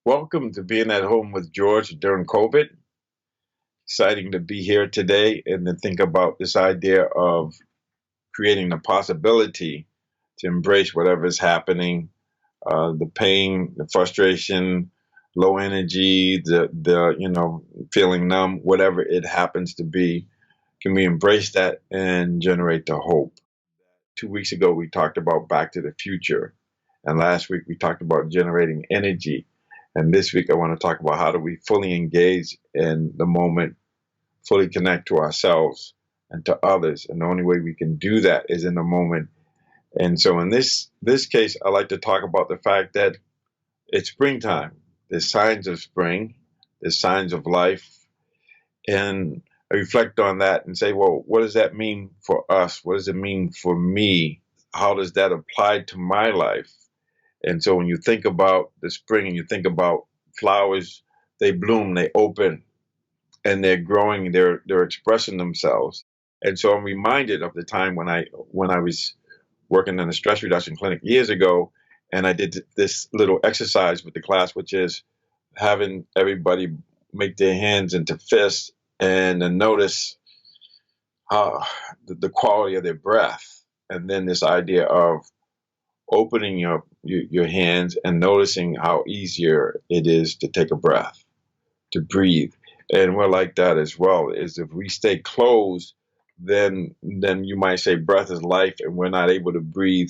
Welcome to being at home with George during COVID. Exciting to be here today and to think about this idea of creating the possibility to embrace whatever is happening, the pain, the frustration, low energy, the feeling numb, whatever it happens to be. Can we embrace that and generate the hope? 2 weeks ago, we talked about Back to the Future. And last week, we talked about generating energy. And this week, I want to talk about how do we fully engage in the moment, fully connect to ourselves and to others. And the only way we can do that is in the moment. And so in this case, I like to talk about the fact that it's springtime. There's signs of spring, there's signs of life. And I reflect on that and say, well, what does that mean for us? What does it mean for me? How does that apply to my life? And so when you think about the spring and you think about flowers, they bloom, they open, and they're growing, they're expressing themselves. And so I'm reminded of the time when I was working in a stress reduction clinic years ago, and I did this little exercise with the class, which is having everybody make their hands into fists and then notice the quality of their breath. And then this idea of opening your hands and noticing how easier it is to take a breath, to breathe. And we're like that as well. Is if we stay closed, then you might say breath is life, and we're not able to breathe.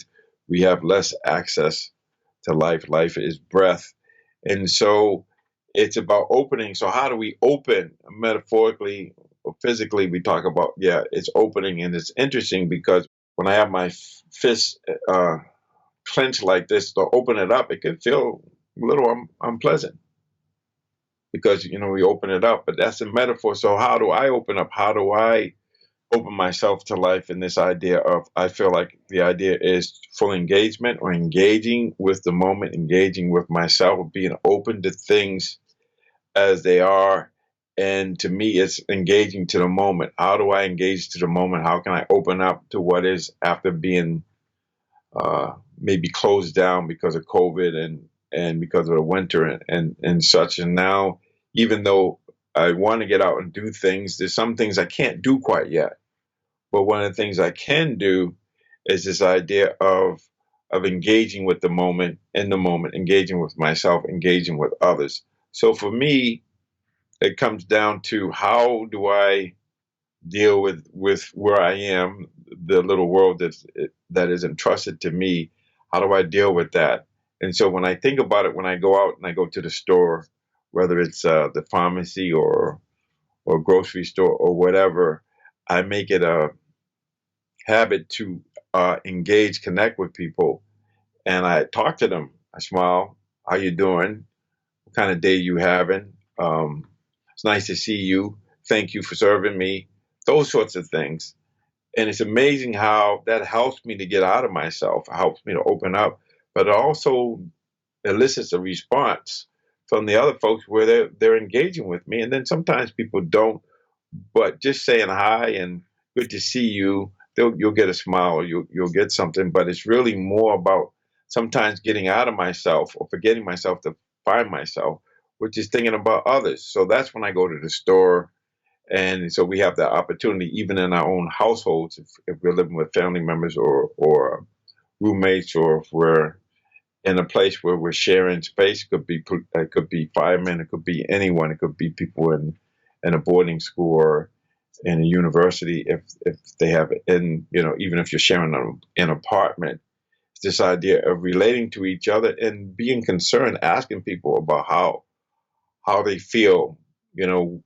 We have less access to life. Life is breath. And so it's about opening. So how do we open metaphorically or physically? We talk about, it's opening. And it's interesting because when I have my fists clenched like this to open it up, it could feel a little unpleasant because, we open it up, but that's a metaphor. So how do I open up? How do I open myself to life in this idea of, I feel like the idea is full engagement or engaging with the moment, engaging with myself, being open to things as they are. And to me, it's engaging to the moment. How do I engage to the moment? How can I open up to what is after being maybe closed down because of COVID and because of the winter and such. And now, even though I want to get out and do things, there's some things I can't do quite yet. But one of the things I can do is this idea of engaging with the moment, in the moment, engaging with myself, engaging with others. So for me, it comes down to how do I deal with where I am, the little world that is entrusted to me. How do I deal with that? And so when I think about it, when I go out and I go to the store, whether it's the pharmacy or grocery store or whatever, I make it a habit to engage, connect with people, and I talk to them. I smile. How you doing? What kind of day you having? It's nice to see you. Thank you for serving me. Those sorts of things. And it's amazing how that helps me to get out of myself, helps me to open up, but it also elicits a response from the other folks where they're engaging with me. And then sometimes people don't, but just saying hi and good to see you, you'll get a smile or you'll get something. But it's really more about sometimes getting out of myself or forgetting myself to find myself, which is thinking about others. So that's when I go to the store. And so we have the opportunity, even in our own households, if we're living with family members or roommates, or if we're in a place where we're sharing space. It could be firemen, it could be anyone, it could be people in a boarding school or in a university. If they have, even if you're sharing an apartment, it's this idea of relating to each other and being concerned, asking people about how they feel,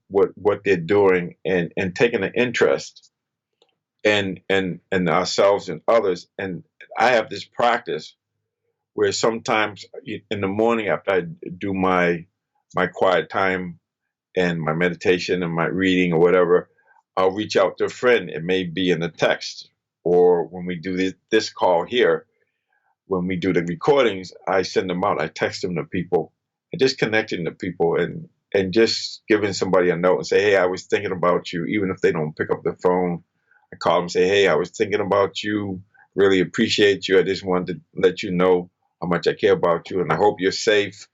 what they're doing, and taking an interest in ourselves and others. And I have this practice where sometimes in the morning after I do my quiet time and my meditation and my reading or whatever, I'll reach out to a friend. It may be in a text, or when we do this call here, when we do the recordings, I send them out. I text them to people and just connecting to people and just giving somebody a note and say, hey, I was thinking about you. Even if they don't pick up the phone, I call them and say, hey, I was thinking about you. Really appreciate you. I just wanted to let you know how much I care about you, and I hope you're safe.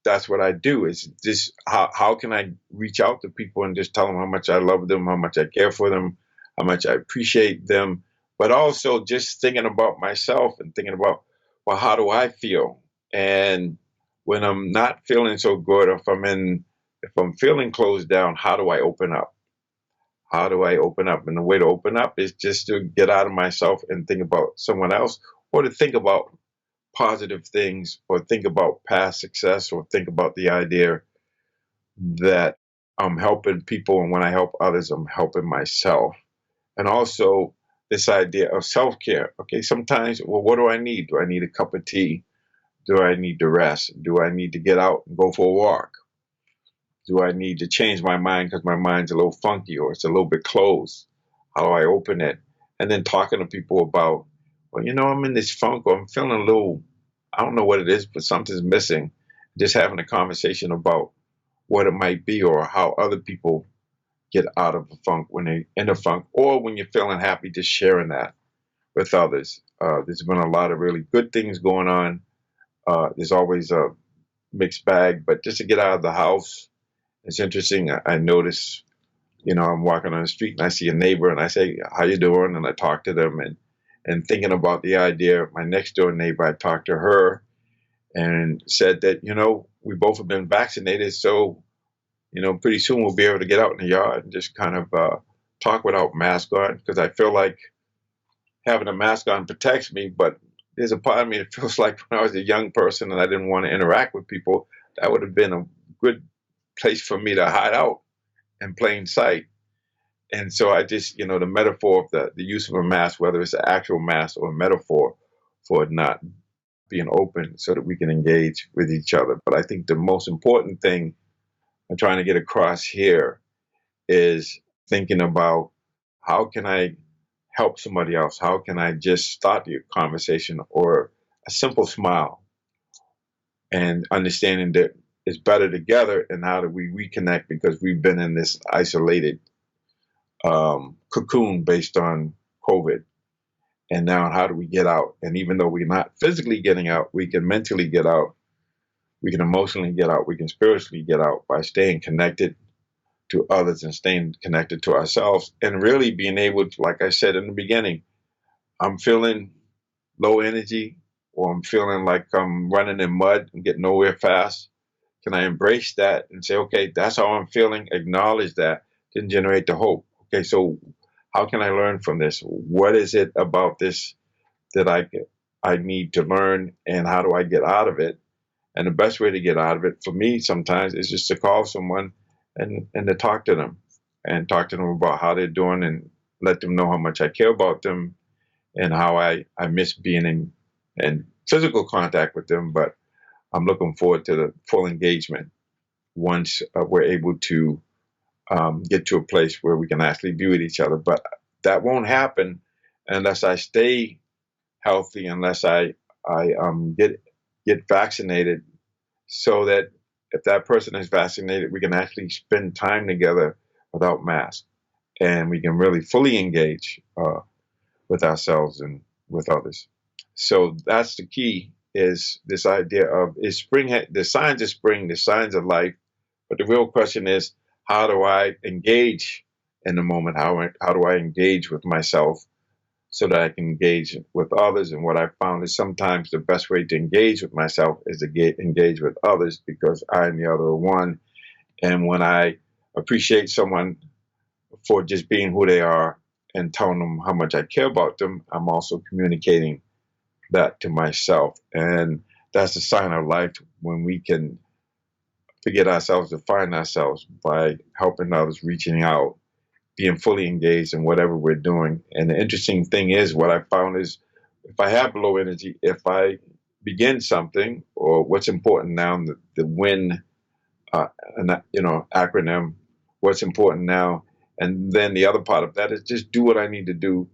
that's what I do. Is just how can I reach out to people and just tell them how much I love them, how much I care for them, how much I appreciate them, but also just thinking about myself and thinking about, well, how do I feel? And when I'm not feeling so good, if I'm feeling closed down, how do I open up? How do I open up? And the way to open up is just to get out of myself and think about someone else, or to think about positive things, or think about past success, or think about the idea that I'm helping people, and when I help others, I'm helping myself. And also this idea of self-care. Okay, sometimes, well, what do I need? Do I need a cup of tea? Do I need to rest? Do I need to get out and go for a walk? Do I need to change my mind because my mind's a little funky or it's a little bit closed? How do I open it? And then talking to people about, well, I'm in this funk, or I'm feeling a little, I don't know what it is, but something's missing. Just having a conversation about what it might be, or how other people get out of a funk when they're in a funk, or when you're feeling happy, just sharing that with others. There's been a lot of really good things going on. There's always a mixed bag, but just to get out of the house, it's interesting. I notice, I'm walking on the street and I see a neighbor and I say, "How you doing?" And I talk to them, and thinking about the idea of my next door neighbor, I talked to her and said that, we both have been vaccinated. So, pretty soon we'll be able to get out in the yard and just kind of talk without mask on, because I feel like having a mask on protects me. But there's a part of me that feels like when I was a young person and I didn't want to interact with people, that would have been a good place for me to hide out in plain sight. And so I just, the metaphor of the use of a mask, whether it's an actual mask or a metaphor for it not being open so that we can engage with each other. But I think the most important thing I'm trying to get across here is thinking about, how can I help somebody else? How can I just start the conversation, or a simple smile, and understanding that it's better together, and how do we reconnect, because we've been in this isolated cocoon based on COVID. And now how do we get out? And even though we're not physically getting out, we can mentally get out, we can emotionally get out, we can spiritually get out by staying connected to others and staying connected to ourselves, and really being able to, like I said in the beginning, I'm feeling low energy, or I'm feeling like I'm running in mud and getting nowhere fast. Can I embrace that and say, okay, that's how I'm feeling, acknowledge that, then generate the hope. Okay, so how can I learn from this? What is it about this that I need to learn, and how do I get out of it? And the best way to get out of it for me sometimes is just to call someone, and to talk to them, and talk to them about how they're doing, and let them know how much I care about them, and how I miss being in physical contact with them. But I'm looking forward to the full engagement once we're able to get to a place where we can actually be with each other. But that won't happen unless I stay healthy, unless I get vaccinated, so that if that person is vaccinated, we can actually spend time together without masks, and we can really fully engage with ourselves and with others. So that's the key, is this idea of, is spring, the signs of spring, the signs of life. But the real question is, how do I engage in the moment? How do I engage with myself so that I can engage with others? And what I found is sometimes the best way to engage with myself is to engage with others, because I and the other are one. And when I appreciate someone for just being who they are and telling them how much I care about them, I'm also communicating that to myself. And that's a sign of life, when we can forget ourselves to find ourselves by helping others, reaching out, being fully engaged in whatever we're doing. And the interesting thing is, what I found is, if I have low energy, if I begin something, or what's important now, the WIN, acronym, what's important now, and then the other part of that is just do what I need to do,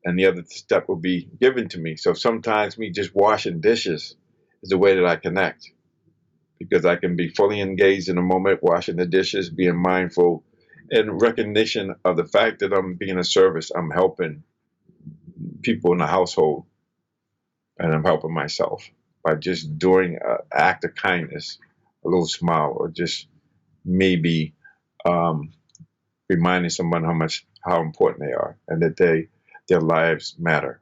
and the other step will be given to me. So sometimes me just washing dishes is a way that I connect, because I can be fully engaged in the moment, washing the dishes, being mindful, and recognition of the fact that I'm being of service. I'm helping people in the household, and I'm helping myself by just doing an act of kindness, a little smile, or just maybe um, reminding someone how important they are, and that their lives matter.